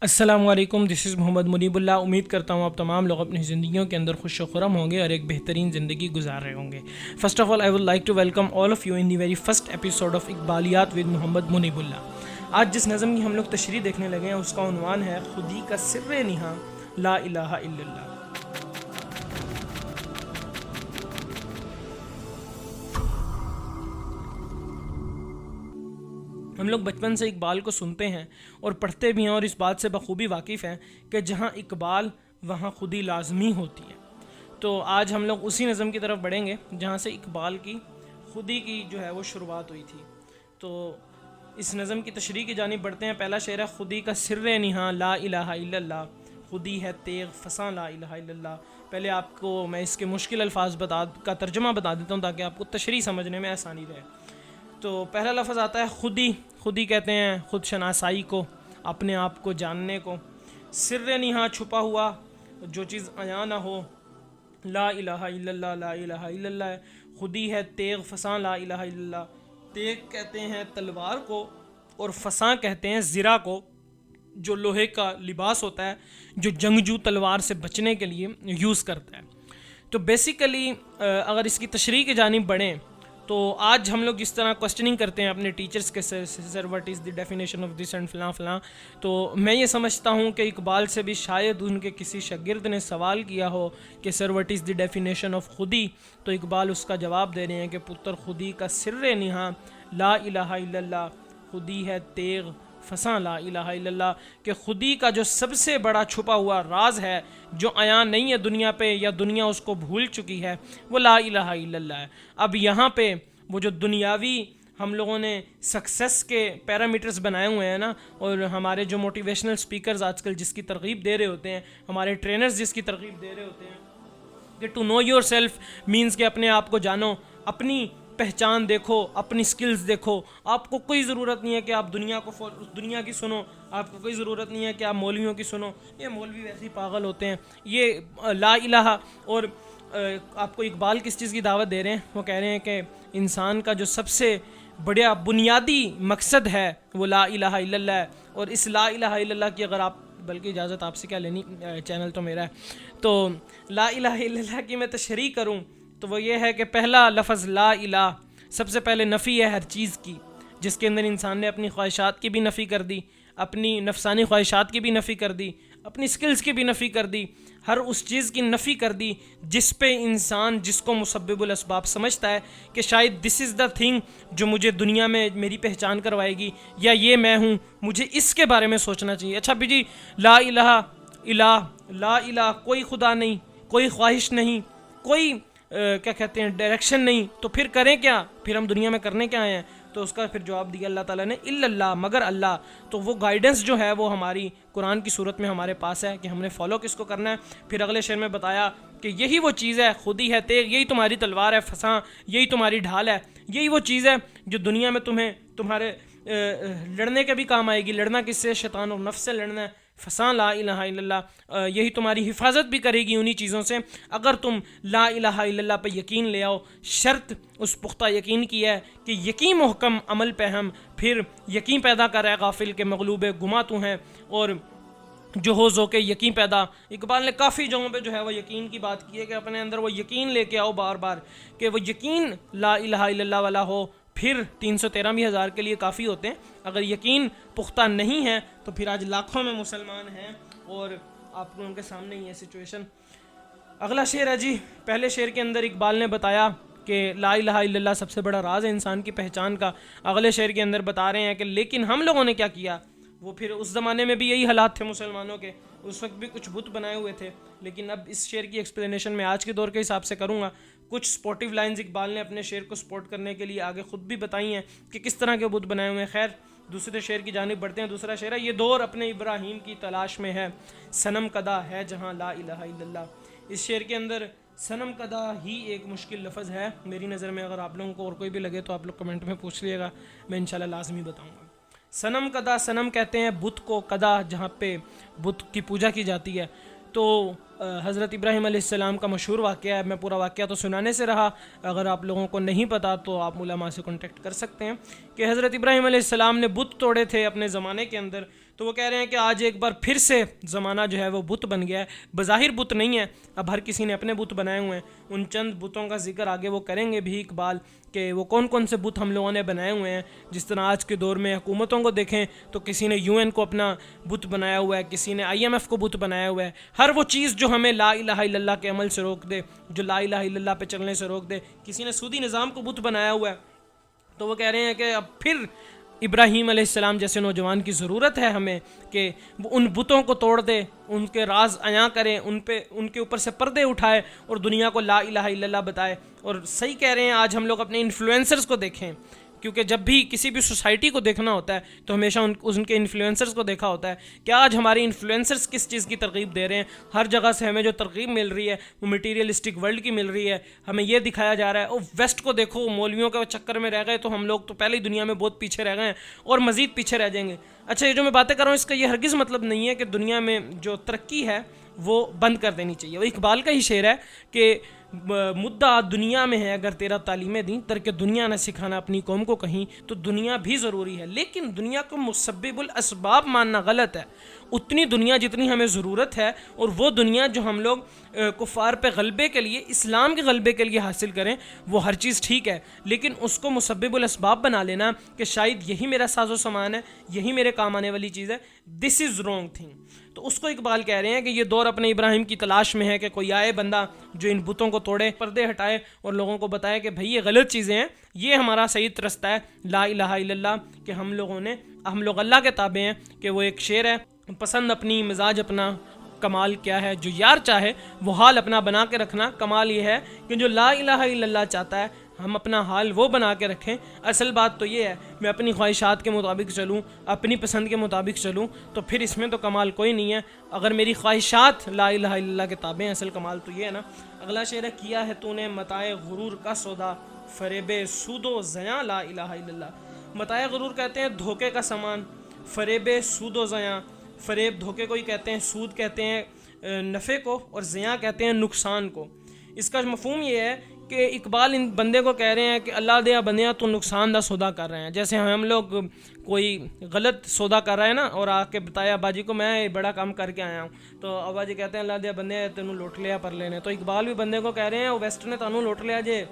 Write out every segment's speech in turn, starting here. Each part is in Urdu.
السلام علیکم، دس از محمد منیب اللہ۔ امید کرتا ہوں آپ تمام لوگ اپنی زندگیوں کے اندر خوش و خرم ہوں گے اور ایک بہترین زندگی گزار رہے ہوں گے۔ First of all I would like to welcome all of you in the very first episode of Iqbaliyat with Muhammad Munibullah. آج جس نظم کی ہم لوگ تشریح دیکھنے لگے ہیں اس کا عنوان ہے خودی کا سر نہاں لا الہ الا اللہ۔ ہم لوگ بچپن سے اقبال کو سنتے ہیں اور پڑھتے بھی ہیں اور اس بات سے بخوبی واقف ہیں کہ جہاں اقبال وہاں خودی لازمی ہوتی ہے۔ تو آج ہم لوگ اسی نظم کی طرف بڑھیں گے جہاں سے اقبال کی خودی کی جو ہے وہ شروعات ہوئی تھی۔ تو اس نظم کی تشریح کی جانب بڑھتے ہیں۔ پہلا شعر ہے خودی کا سر نہاں لا الہ الا اللہ، خودی ہے تیغ فساں لا الہ الا اللہ۔ پہلے آپ کو میں اس کے مشکل الفاظ کا ترجمہ بتا دیتا ہوں تاکہ آپ کو تشریح سمجھنے میں آسانی رہے۔ تو پہلا لفظ آتا ہے خودی۔ خودی کہتے ہیں خود شناسائی کو، اپنے آپ کو جاننے کو۔ سر نہاں چھپا ہوا، جو چیز عیاں نہ ہو۔ لا الہ الا اللہ، لا الہ الا اللہ ہے۔ خودی ہے تیغ فساں لا الہ الا اللہ۔ تیغ کہتے ہیں تلوار کو اور فساں کہتے ہیں زرہ کو، جو لوہے کا لباس ہوتا ہے جو جنگجو تلوار سے بچنے کے لیے یوز کرتا ہے۔ تو بیسیکلی اگر اس کی تشریح کی جانب بڑھیں تو آج ہم لوگ جس طرح کوسچننگ کرتے ہیں اپنے ٹیچرز کے sir what is the definition of this and فلاں فلاں، تو میں یہ سمجھتا ہوں کہ اقبال سے بھی شاید ان کے کسی شاگرد نے سوال کیا ہو کہ sir what is the definition of خودی، تو اقبال اس کا جواب دے رہے ہیں کہ پتر خودی کا سر نہاں لا الہ الا اللہ، خودی ہے تیغ فساں لا الہ الا اللہ، کہ خودی کا جو سب سے بڑا چھپا ہوا راز ہے جو عیاں نہیں ہے دنیا پہ یا دنیا اس کو بھول چکی ہے، وہ لا الہ الا اللہ ہے۔ اب یہاں پہ وہ جو دنیاوی ہم لوگوں نے سکسیس کے پیرامیٹرز بنائے ہوئے ہیں نا، اور ہمارے جو موٹیویشنل سپیکرز آج کل جس کی ترغیب دے رہے ہوتے ہیں، ہمارے ٹرینرز جس کی ترغیب دے رہے ہوتے ہیں کہ to know yourself means کہ اپنے آپ کو جانو، اپنی پہچان دیکھو، اپنی سکلز دیکھو۔ آپ کو کوئی ضرورت نہیں ہے کہ آپ دنیا کی سنو، آپ کو کوئی ضرورت نہیں ہے کہ آپ مولویوں کی سنو، یہ مولوی ویسے ہی پاگل ہوتے ہیں۔ یہ لا الہ، اور آپ کو اقبال کس چیز کی دعوت دے رہے ہیں؟ وہ کہہ رہے ہیں کہ انسان کا جو سب سے بڑا بنیادی مقصد ہے وہ لا الہ الا اللہ ہے، اور اس لا الہ الا اللہ کی اگر آپ، بلکہ اجازت آپ سے کیا لینی، چینل تو میرا ہے، تو لا الہ الا اللہ کی میں تشریح کروں تو وہ یہ ہے کہ پہلا لفظ لا الہ سب سے پہلے نفی ہے ہر چیز کی، جس کے اندر انسان نے اپنی خواہشات کی بھی نفی کر دی، اپنی نفسانی خواہشات کی بھی نفی کر دی، اپنی سکلز کی بھی نفی کر دی، ہر اس چیز کی نفی کر دی جس پہ انسان جس کو مسبب الاسباب سمجھتا ہے کہ شاید دس از دا تھنگ جو مجھے دنیا میں میری پہچان کروائے گی، یا یہ میں ہوں، مجھے اس کے بارے میں سوچنا چاہیے۔ اچھا بھی جی، لا الہ الہ، لا الہ کوئی خدا نہیں، کوئی خواہش نہیں، کوئی کیا کہتے ہیں ڈائریکشن نہیں، تو پھر کریں کیا؟ پھر ہم دنیا میں کرنے کیا آئے ہیں؟ تو اس کا پھر جواب دیا اللہ تعالیٰ نے الا اللہ، مگر اللہ۔ تو وہ گائیڈنس جو ہے وہ ہماری قرآن کی صورت میں ہمارے پاس ہے کہ ہم نے فالو کس کو کرنا ہے۔ پھر اگلے شعر میں بتایا کہ یہی وہ چیز ہے، خودی ہے تیغ، یہی تمہاری تلوار ہے فساں، یہی تمہاری ڈھال ہے، یہی وہ چیز ہے جو دنیا میں تمہارے لڑنے کے بھی کام آئے گی۔ لڑنا کس سے؟ شیطان اور نفس سے لڑنا ہے۔ فساں لا الہ الا اللہ، یہی تمہاری حفاظت بھی کرے گی انہی چیزوں سے اگر تم لا الہ الا اللہ پہ یقین لے آؤ۔ شرط اس پختہ یقین کی ہے کہ یقین محکم عمل پہ ہم، پھر یقین پیدا کر رہے غافل کے مغلوب گما تو ہیں، اور جو ہو ذوق یقین پیدا۔ اقبال نے کافی جگہوں پہ جو ہے وہ یقین کی بات کی ہے کہ اپنے اندر وہ یقین لے کے آؤ بار بار، کہ وہ یقین لا الہ الا اللہ والا ہو، پھر 313 بھی ہزار کے لیے کافی ہوتے ہیں۔ اگر یقین پختہ نہیں ہے تو پھر آج لاکھوں میں مسلمان ہیں اور آپ لوگوں کے سامنے ہی ہے سچویشن۔ اگلا شعر ہے جی، پہلے شعر کے اندر اقبال نے بتایا کہ لا الہ الا اللہ سب سے بڑا راز ہے انسان کی پہچان کا۔ اگلے شعر کے اندر بتا رہے ہیں کہ لیکن ہم لوگوں نے کیا کیا؟ وہ پھر اس زمانے میں بھی یہی حالات تھے مسلمانوں کے، اس وقت بھی کچھ بت بنائے ہوئے تھے، لیکن اب اس شعر کی ایکسپلینیشن میں آج کے دور کے حساب سے کروں گا۔ کچھ سپورٹیو لائنز اقبال نے اپنے شعر کو سپورٹ کرنے کے لیے آگے خود بھی بتائی ہیں کہ کس طرح کے بت بنائے ہوئے ہیں۔ خیر دوسرے شعر کی جانب بڑھتے ہیں۔ دوسرا شعر ہے یہ دور اپنے ابراہیم کی تلاش میں ہے، صنم کدہ ہے جہاں لا الہ الا اللہ۔ اس شعر کے اندر صنم کدہ ہی ایک مشکل لفظ ہے میری نظر میں، اگر آپ لوگوں کو اور کوئی بھی لگے تو آپ لوگ کمنٹ میں پوچھ لیے گا، میں انشاءاللہ لازمی بتاؤں گا۔ صنم کدہ، صنم کہتے ہیں بت کو، کدہ جہاں پہ بت کی پوجا کی جاتی ہے۔ تو حضرت ابراہیم علیہ السلام کا مشہور واقعہ ہے، میں پورا واقعہ تو سنانے سے رہا، اگر آپ لوگوں کو نہیں پتا تو آپ علماء سے کانٹیکٹ کر سکتے ہیں کہ حضرت ابراہیم علیہ السلام نے بت توڑے تھے اپنے زمانے کے اندر۔ تو وہ کہہ رہے ہیں کہ آج ایک بار پھر سے زمانہ جو ہے وہ بت بن گیا ہے. بظاہر بت نہیں ہے, اب ہر کسی نے اپنے بت بنائے ہوئے ہیں. ان چند بتوں کا ذکر آگے وہ کریں گے بھی اقبال کہ وہ کون کون سے بت ہم لوگوں نے بنائے ہوئے ہیں. جس طرح آج کے دور میں حکومتوں کو دیکھیں تو کسی نے UN کو اپنا بت بنایا ہوا ہے, کسی نے IMF کو بت بنایا ہوا ہے. ہر وہ چیز جو ہمیں لا الہ الا اللہ کے عمل سے روک دے, جو لا الہ الا اللہ پہ چلنے سے روک دے, کسی نے سودی نظام کو بت بنایا ہوا ہے. تو وہ کہہ رہے ہیں کہ اب پھر ابراہیم علیہ السلام جیسے نوجوان کی ضرورت ہے ہمیں کہ وہ ان بتوں کو توڑ دے, ان کے راز عیاں کریں, ان کے اوپر سے پردے اٹھائے اور دنیا کو لا الہ الا اللہ بتائے. اور صحیح کہہ رہے ہیں, آج ہم لوگ اپنے انفلوئنسرز کو دیکھیں, کیونکہ جب بھی کسی بھی سوسائٹی کو دیکھنا ہوتا ہے تو ہمیشہ ان کے انفلوئنسرز کو دیکھا ہوتا ہے کہ آج ہمارے انفلوئنسرز کس چیز کی ترغیب دے رہے ہیں. ہر جگہ سے ہمیں جو ترغیب مل رہی ہے وہ مٹیریلسٹک ورلڈ کی مل رہی ہے. ہمیں یہ دکھایا جا رہا ہے, اور ویسٹ کو دیکھو, مولویوں کے چکر میں رہ گئے تو ہم لوگ تو پہلے ہی دنیا میں بہت پیچھے رہ گئے ہیں اور مزید پیچھے رہ جائیں گے. اچھا, یہ جو میں باتیں کر رہا ہوں اس کا یہ ہرگز مطلب نہیں ہے کہ دنیا میں جو ترقی ہے وہ بند کر دینی چاہیے. وہ اقبال کا ہی شعر ہے کہ مدعا دنیا میں ہے اگر تیرا تعلیمیں دیں, ترک دنیا نہ سکھانا اپنی قوم کو کہیں. تو دنیا بھی ضروری ہے, لیکن دنیا کو مسبب الاسباب ماننا غلط ہے. اتنی دنیا جتنی ہمیں ضرورت ہے, اور وہ دنیا جو ہم لوگ کفار پہ غلبے کے لیے, اسلام کے غلبے کے لیے حاصل کریں, وہ ہر چیز ٹھیک ہے, لیکن اس کو مسبب الاسباب بنا لینا کہ شاید یہی میرا ساز و سامان ہے, یہی میرے کام آنے والی چیز ہے, دس از رانگ تھنگ. تو اس کو اقبال کہہ رہے ہیں کہ یہ دور اپنے ابراہیم کی تلاش میں ہے کہ کوئی آئے بندہ جو ان بتوں کو توڑے, پردے ہٹائے اور لوگوں کو بتائے کہ بھئی یہ غلط چیزیں ہیں, یہ ہمارا صحیح رستہ ہے لا الہ الا اللہ. کہ ہم لوگ اللہ کے تابع ہیں. کہ وہ ایک شعر ہے, پسند اپنی مزاج اپنا, کمال کیا ہے, جو یار چاہے وہ حال اپنا بنا کے رکھنا. کمال یہ ہے کہ جو لا الہ الا اللہ چاہتا ہے ہم اپنا حال وہ بنا کے رکھیں. اصل بات تو یہ ہے میں اپنی خواہشات کے مطابق چلوں, اپنی پسند کے مطابق چلوں, تو پھر اس میں تو کمال کوئی نہیں ہے. اگر میری خواہشات لا الہ الا اللہ کے تابع ہیں, اصل کمال تو یہ ہے نا. اگلا شعر ہے, کیا ہے تو نے متاع غرور کا سودا, فریب سود و زیاں لا الہ الا اللہ. متاع غرور کہتے ہیں دھوکے کا سامان, فریب سود و زیاں, فریب دھوکے کو ہی کہتے ہیں, سود کہتے ہیں نفع کو, اور زیاں کہتے ہیں نقصان کو. اس کا مفہوم یہ ہے کہ اقبال ان بندے کو کہہ رہے ہیں کہ اللہ دیا بندیاں تو نقصان دہ سودا کر رہے ہیں. جیسے ہم لوگ کوئی غلط سودا کر رہے ہیں نا, اور آ کے بتایا ابا جی کو میں بڑا کام کر کے آیا ہوں, تو ابا جی کہتے ہیں اللہ دیا بندے تینوں لوٹ لیا پر لینے. تو اقبال بھی بندے کو کہہ رہے ہیں ویسٹ نے تانوں لوٹ لیا جے,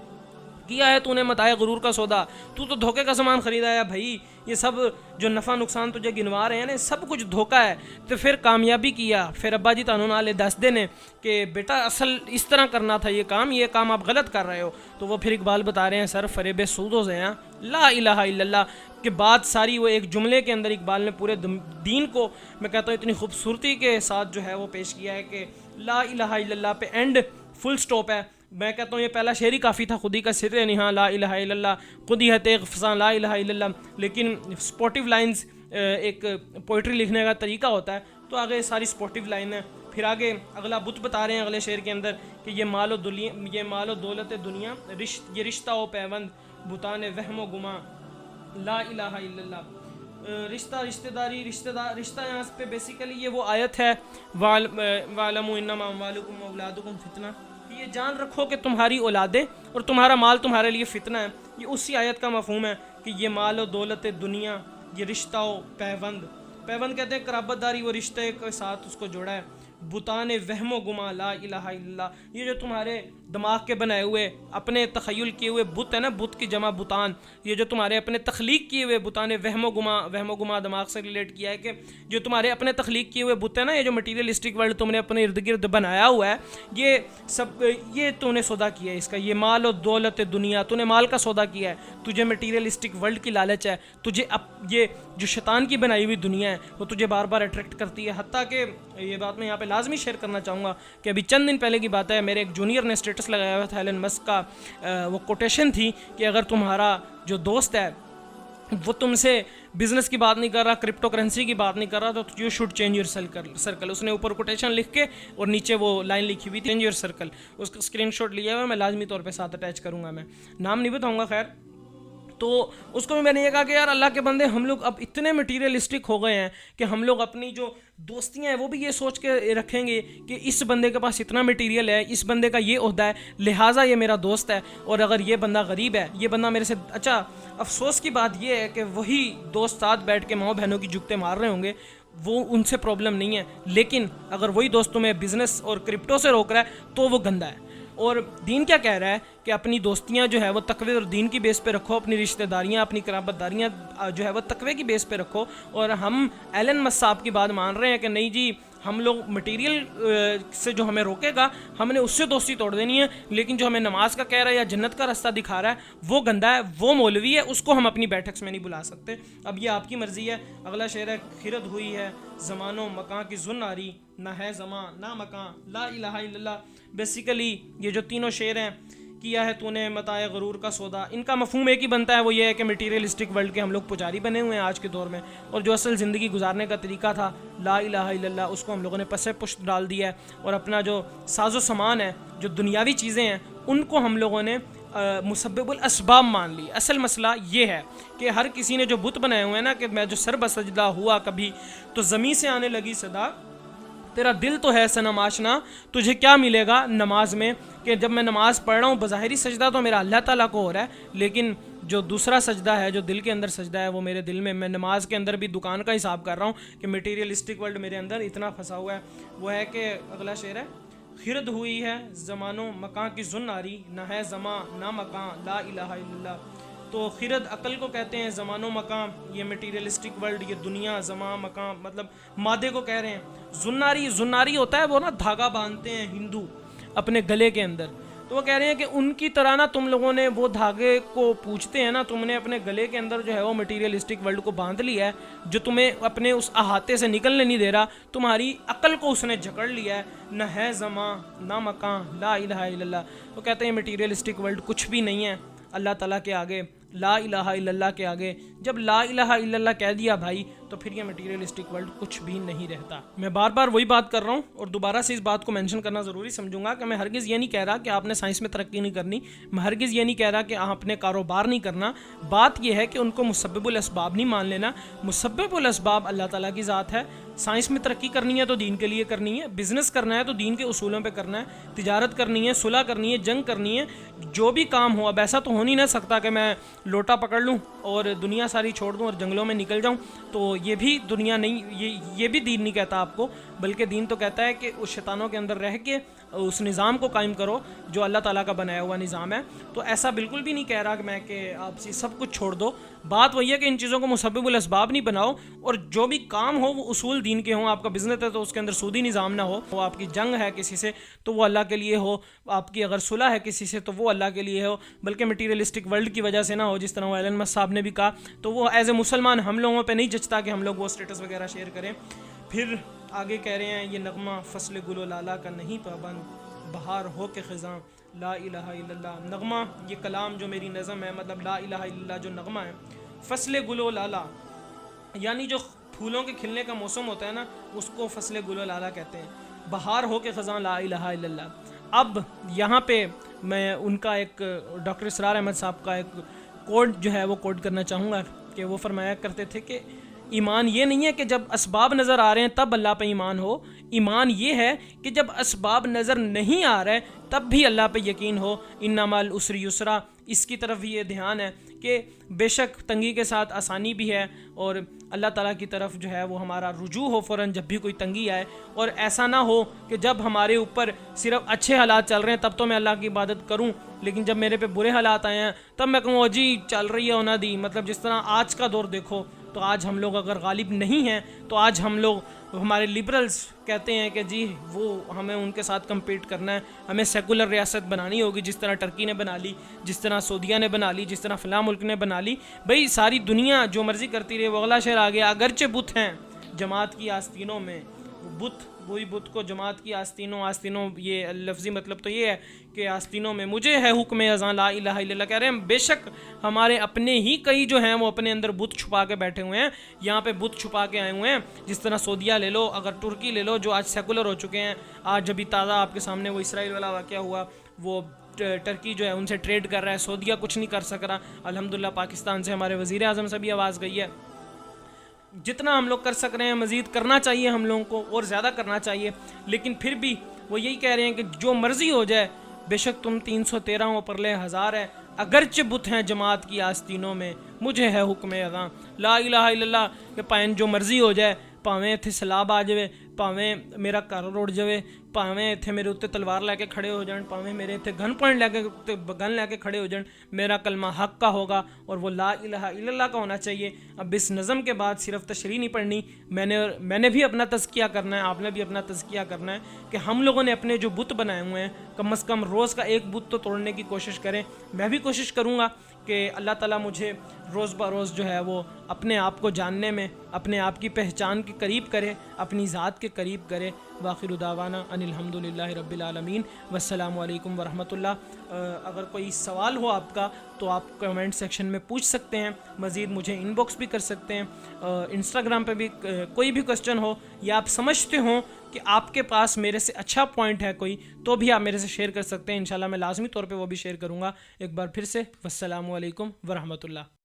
کیا ہے تو نے متاع غرور کا سودا, تو دھوکے کا سامان خریدا ہے بھائی. یہ سب جو نفع نقصان تجھے گنوا رہے ہیں نا, سب کچھ دھوکا ہے. تو پھر کامیابی کیا, پھر ابا جی تانوں نالے دس دینے کہ بیٹا اصل اس طرح کرنا تھا, یہ کام آپ غلط کر رہے ہو. تو وہ پھر اقبال بتا رہے ہیں سر فریب سود و زیاں لا الہ الا اللہ کہ بات ساری وہ ایک جملے کے اندر اقبال نے پورے دین کو میں کہتا ہوں اتنی خوبصورتی کے ساتھ جو ہے وہ پیش کیا ہے کہ لا الہ الا اللہ پہ اینڈ فل سٹاپ ہے. میں کہتا ہوں یہ پہلا شعر ہی کافی تھا, خودی کا سر نہاں لا الہ الا اللہ, خودی ہے تیغ فساں لا الہ الا اللہ. لیکن سپورٹیو لائنز ایک پوئٹری لکھنے کا طریقہ ہوتا ہے, تو آگے ساری سپورٹیو لائن ہے. پھر آگے اگلا بت بتا رہے ہیں اگلے شعر کے اندر کہ یہ مال و دولت دنیا, یہ رشتہ و پیوند, بتان وہم و گماں لا الہ الا اللہ. رشتہ داری, رشتہ یہاں پہ بیسیکلی یہ وہ آیت ہے وَاعْلَمُوا إِنَّمَا أَمْوَالُكُمْ وَأَوْلَادُكُمْ فِتْنَةٌ, یہ جان رکھو کہ تمہاری اولادیں اور تمہارا مال تمہارے لیے فتنہ ہے. یہ اسی آیت کا مفہوم ہے کہ یہ مال و دولت دنیا, یہ رشتہ و پیوند کہتے ہیں قرابت داری, وہ رشتے کے ساتھ اس کو جوڑا ہے. بتان وہم و گما لا الہ الا اللہ, یہ جو تمہارے دماغ کے بنائے ہوئے اپنے تخیل کیے ہوئے بت ہے نا, بت کی جمع بتان, یہ جو تمہارے اپنے تخلیق کیے ہوئے بتان وہم و گما دماغ سے ریلیٹ کیا ہے کہ جو تمہارے اپنے تخلیق کیے ہوئے بت ہے نا, یہ جو مٹیریلسٹک ورلڈ تم نے اپنے ارد گرد بنایا ہوا ہے, یہ سب یہ تو نے سودا کیا ہے اس کا. یہ مال و دولت دنیا, تو نے مال کا سودا کیا ہے, تجھے مٹیریلسٹک ورلڈ کی لالچ ہے, تجھے یہ جو شیطان کی بنائی ہوئی دنیا ہے وہ تجھے بار بار اٹریکٹ کرتی ہے. حتیٰ کہ یہ بات میں یہاں پہ لازمی شیئر کرنا چاہوں گا کہ ابھی چند دن پہلے کی بات ہے, میرے ایک جونیئر نے اسٹیٹس لگایا ہوا تھا ایلن مسک کا, وہ کوٹیشن تھی کہ اگر تمہارا جو دوست ہے وہ تم سے بزنس کی بات نہیں کر رہا, کرپٹو کرنسی کی بات نہیں کر رہا, تو you should change your circle. اس نے اوپر کوٹیشن لکھ کے اور نیچے وہ لائن لکھی ہوئی تھی چینج یور سرکل. اس کا اسکرین شاٹ لیا ہوا, میں لازمی طور پہ ساتھ اٹیچ کروں گا, میں نام نہیں بتاؤں گا خیر. تو اس کو بھی میں نے یہ کہا کہ یار اللہ کے بندے ہم لوگ اب اتنے مٹیریلسٹک ہو گئے ہیں کہ ہم لوگ اپنی جو دوستیاں ہیں وہ بھی یہ سوچ کے رکھیں گے کہ اس بندے کے پاس اتنا مٹیریل ہے, اس بندے کا یہ عہدہ ہے, لہٰذا یہ میرا دوست ہے, اور اگر یہ بندہ غریب ہے, یہ بندہ میرے سے اچھا. افسوس کی بات یہ ہے کہ وہی دوست ساتھ بیٹھ کے ماؤں بہنوں کی جگتے مار رہے ہوں گے, وہ ان سے پرابلم نہیں ہے، لیکن اگر وہی دوست تمہیں بزنس اور کرپٹو سے روک رہا ہے تو وہ گندا ہے۔ اور دین کیا کہہ رہا ہے کہ اپنی دوستیاں جو ہے وہ تقوی اور دین کی بیس پہ رکھو، اپنی رشتہ داریاں، اپنی قرابت داریاں جو ہے وہ تقوی کی بیس پہ رکھو۔ اور ہم ایلن مسک صاحب کی بات مان رہے ہیں کہ نہیں جی ہم لوگ مٹیریل سے جو ہمیں روکے گا ہم نے اس سے دوستی توڑ دینی ہے، لیکن جو ہمیں نماز کا کہہ رہا ہے یا جنت کا راستہ دکھا رہا ہے وہ گندا ہے، وہ مولوی ہے، اس کو ہم اپنی بیٹھک میں نہیں بلا سکتے۔ اب یہ آپ کی مرضی ہے۔ اگلا شعر ہے، خرد ہوئی ہے زمان و مکان کی زناری، نہ ہے زمان نہ مکان لا الہ الا اللہ۔ بیسیکلی یہ جو تینوں شعر ہیں، کیا ہے تو نے متاع غرور کا سودا، ان کا مفہوم ایک ہی بنتا ہے، وہ یہ ہے کہ میٹیریلسٹک ورلڈ کے ہم لوگ پجاری بنے ہوئے ہیں آج کے دور میں، اور جو اصل زندگی گزارنے کا طریقہ تھا لا الہ الا اللہ، اس کو ہم لوگوں نے پس پشت ڈال دیا ہے، اور اپنا جو ساز و سامان ہے، جو دنیاوی چیزیں ہیں، ان کو ہم لوگوں نے مسبب الاسباب مان لی۔ اصل مسئلہ یہ ہے کہ ہر کسی نے جو بت بنائے ہوئے ہیں نا، کہ میں جو سر بسجدہ ہوا کبھی تو زمین سے آنے لگی صدا، تیرا دل تو ہے صنم آشنا، تجھے کیا ملے گا نماز میں، کہ جب میں نماز پڑھ رہا ہوں بظاہری سجدہ تو میرا اللہ تعالیٰ کو ہو رہا ہے، لیکن جو دوسرا سجدہ ہے، جو دل کے اندر سجدہ ہے، وہ میرے دل میں نماز کے اندر بھی دکان کا حساب کر رہا ہوں کہ میٹیریلسٹک ورلڈ میرے اندر اتنا پھنسا ہوا ہے۔ وہ ہے کہ اگلا شعر ہے، خرد ہوئی ہے زمان و مکان کی زناری، نہ ہے زمان نہ مکان لا الہ الا اللہ۔ تو خرد عقل کو کہتے ہیں، زمان و مکان یہ میٹیریلسٹک ورلڈ، یہ دنیا، زمان مکان مطلب مادے کو کہہ رہے ہیں۔ زناری ہوتا ہے وہ نا دھاگا باندھتے ہیں ہندو اپنے گلے کے اندر، تو وہ کہہ رہے ہیں کہ ان کی طرح نا تم لوگوں نے وہ دھاگے کو پوچھتے ہیں نا، تم نے اپنے گلے کے اندر جو ہے وہ میٹیریلسٹک ورلڈ کو باندھ لیا ہے، جو تمہیں اپنے اس احاطے سے نکلنے نہیں دے رہا، تمہاری عقل کو اس نے جکڑ لیا ہے۔ نہ ہے زمان نہ مکان لا الہ الا اللہ۔ وہ کہتے ہیں میٹیریلسٹک ورلڈ کچھ بھی نہیں ہے اللہ تعالیٰ کے آگے، لا الہ الا اللہ کے آگے۔ جب لا الہ الا اللہ کہہ دیا بھائی تو پھر یہ میٹیریلسٹک ورلڈ کچھ بھی نہیں رہتا۔ میں بار بار وہی بات کر رہا ہوں اور دوبارہ سے اس بات کو مینشن کرنا ضروری سمجھوں گا کہ میں ہرگز یہ نہیں کہہ رہا کہ آپ نے سائنس میں ترقی نہیں کرنی، میں ہرگز یہ نہیں کہہ رہا کہ آپ نے کاروبار نہیں کرنا۔ بات یہ ہے کہ ان کو مسبب الاسباب نہیں مان لینا۔ مسبب الاسباب اللہ تعالیٰ کی ذات ہے۔ سائنس میں ترقی کرنی ہے تو دین کے لیے کرنی ہے، بزنس کرنا ہے تو دین کے اصولوں پہ کرنا ہے، تجارت کرنی ہے، صلح کرنی ہے، جنگ کرنی ہے، جو بھی کام ہو۔ اب ایسا تو ہو نہیں نہ سکتا کہ میں لوٹا پکڑ لوں اور دنیا ساری چھوڑ دوں اور جنگلوں میں نکل جاؤں، تو یہ بھی دنیا نہیں، یہ بھی دین نہیں کہتا آپ کو، بلکہ دین تو کہتا ہے کہ اس شیطانوں کے اندر رہ کے اس نظام کو قائم کرو جو اللہ تعالیٰ کا بنایا ہوا نظام ہے۔ تو ایسا بالکل بھی نہیں کہہ رہا کہ میں کہ آپ سب کچھ چھوڑ دو۔ بات وہی ہے کہ ان چیزوں کو مسبب الاسباب نہیں بناؤ، اور جو بھی کام ہو وہ اصول دین کے ہوں۔ آپ کا بزنس ہے تو اس کے اندر سودی نظام نہ ہو، وہ آپ کی جنگ ہے کسی سے تو وہ اللہ کے لیے ہو، آپ کی اگر صلح ہے کسی سے تو وہ اللہ کے لیے ہو، بلکہ میٹیریلسٹک ورلڈ کی وجہ سے نہ ہو، جس طرح وہ ایلن مسک صاحب نے بھی کہا۔ تو وہ ایز اے مسلمان ہم لوگوں پہ نہیں جچتا کہ ہم لوگ وہ اسٹیٹس وغیرہ شیئر کریں۔ پھر آگے کہہ رہے ہیں، یہ نغمہ فصل گل و لالا کا نہیں پابند، بہار ہو کے خزاں لا الہ الا اللہ۔ نغمہ یہ کلام جو میری نظم ہے، مطلب لا الہ الا اللہ جو نغمہ ہے، فصل گل و لالا یعنی جو پھولوں کے کھلنے کا موسم ہوتا ہے نا، اس کو فصل گل و لالا کہتے ہیں۔ بہار ہو کے خزاں لا الہ الا اللہ۔ اب یہاں پہ میں ان کا ایک ڈاکٹر اسرار احمد صاحب کا ایک کوڈ جو ہے وہ کوڈ کرنا چاہوں گا کہ وہ فرمایا کرتے تھے کہ ایمان یہ نہیں ہے کہ جب اسباب نظر آ رہے ہیں تب اللہ پہ ایمان ہو، ایمان یہ ہے کہ جب اسباب نظر نہیں آ رہے تب بھی اللہ پہ یقین ہو۔ انما العسر یسرا، اس کی طرف بھی یہ دھیان ہے کہ بے شک تنگی کے ساتھ آسانی بھی ہے، اور اللہ تعالیٰ کی طرف جو ہے وہ ہمارا رجوع ہو فوراً جب بھی کوئی تنگی آئے، اور ایسا نہ ہو کہ جب ہمارے اوپر صرف اچھے حالات چل رہے ہیں تب تو میں اللہ کی عبادت کروں، لیکن جب میرے پہ برے حالات آئے ہیں تب میں کہوں جی چل رہی ہے ہونا دی۔ مطلب جس طرح آج کا دور دیکھو تو آج ہم لوگ اگر غالب نہیں ہیں تو آج ہم لوگ، ہمارے لبرلز کہتے ہیں کہ جی وہ ہمیں ان کے ساتھ کمپیٹ کرنا ہے، ہمیں سیکولر ریاست بنانی ہوگی جس طرح ٹرکی نے بنا لی، جس طرح سعودیہ نے بنا لی، جس طرح فلاں ملک نے بنا لی۔ بھئی ساری دنیا جو مرضی کرتی رہے۔ وہ اگلا شعر آ گیا، اگرچہ بت ہیں جماعت کی آستینوں میں، بت وہی بت کو جماعت کی آستینوں یہ لفظی مطلب تو یہ ہے کہ آستینوں میں مجھے ہے حکم اذان لا الہ الا اللہ۔ کہہ رہے ہیں بے شک ہمارے اپنے ہی کئی جو ہیں وہ اپنے اندر بت چھپا کے بیٹھے ہوئے ہیں، یہاں پہ بت چھپا کے آئے ہوئے ہیں، جس طرح سعودیہ لے لو، اگر ترکی لے لو جو آج سیکولر ہو چکے ہیں۔ آج ابھی تازہ آپ کے سامنے وہ اسرائیل والا واقعہ ہوا، وہ ٹرکی جو ہے ان سے ٹریڈ کر رہا ہے، سعودیہ کچھ نہیں کر سک رہا۔ الحمدللہ پاکستان سے ہمارے وزیر اعظم سے بھی آواز گئی ہے۔ جتنا ہم لوگ کر سک رہے ہیں مزید کرنا چاہیے ہم لوگوں کو، اور زیادہ کرنا چاہیے، لیکن پھر بھی وہ یہی کہہ رہے ہیں کہ جو مرضی ہو جائے بے شک تم 313 ہو پرلے ہزار ہے، اگرچہ بت ہیں جماعت کی آستینوں میں، مجھے ہے حکم اذان لا الہ الا اللہ۔ کہ پائن جو مرضی ہو جائے، ਭਾਵੇਂ ਇੱਥੇ ਸਲਾਬ ਆ ਜਾਵੇ, ਭਾਵੇਂ ਮੇਰਾ ਘਰ ਰੁੜ ਜਾਵੇ, ਭਾਵੇਂ ਇੱਥੇ ਮੇਰੇ ਉੱਤੇ ਤਲਵਾਰ ਲੈ ਕੇ ਖੜੇ ਹੋ ਜਾਣ, ਭਾਵੇਂ ਮੇਰੇ ਇੱਥੇ گن پوائنٹ گن لے کے کھڑے ہو جائیں، میرا کلمہ حق کا ہوگا اور وہ لا الہ الا اللہ کا ہونا چاہیے۔ اب اس نظم کے بعد صرف تشریح نہیں پڑھنی، میں نے بھی اپنا تزکیہ کرنا ہے، آپ نے بھی اپنا تزکیہ کرنا ہے کہ ہم لوگوں نے اپنے جو بت بنائے ہوئے ہیں کم از کم روز کا ایک بت تو توڑنے کی کوشش کریں۔ میں بھی کوشش کروں گا کہ اللہ تعالیٰ مجھے روز بروز جو ہے وہ اپنے آپ کو جاننے میں، اپنے آپ کی پہچان کے قریب کرے، اپنی ذات کے قریب کرے۔ وآخر دعوانا ان الحمد للہ رب العالمین، والسلام علیکم ورحمۃ اللہ۔ اگر کوئی سوال ہو آپ کا تو آپ کمنٹ سیکشن میں پوچھ سکتے ہیں، مزید مجھے ان باکس بھی کر سکتے ہیں، انسٹاگرام پہ بھی کوئی بھی کوسچن ہو یا آپ سمجھتے ہوں کہ آپ کے پاس میرے سے اچھا پوائنٹ ہے کوئی تو بھی آپ میرے سے شیئر کر سکتے ہیں، انشاءاللہ میں لازمی طور پہ وہ بھی شیئر کروں گا۔ ایک بار پھر سے والسلام علیکم ورحمۃ اللہ۔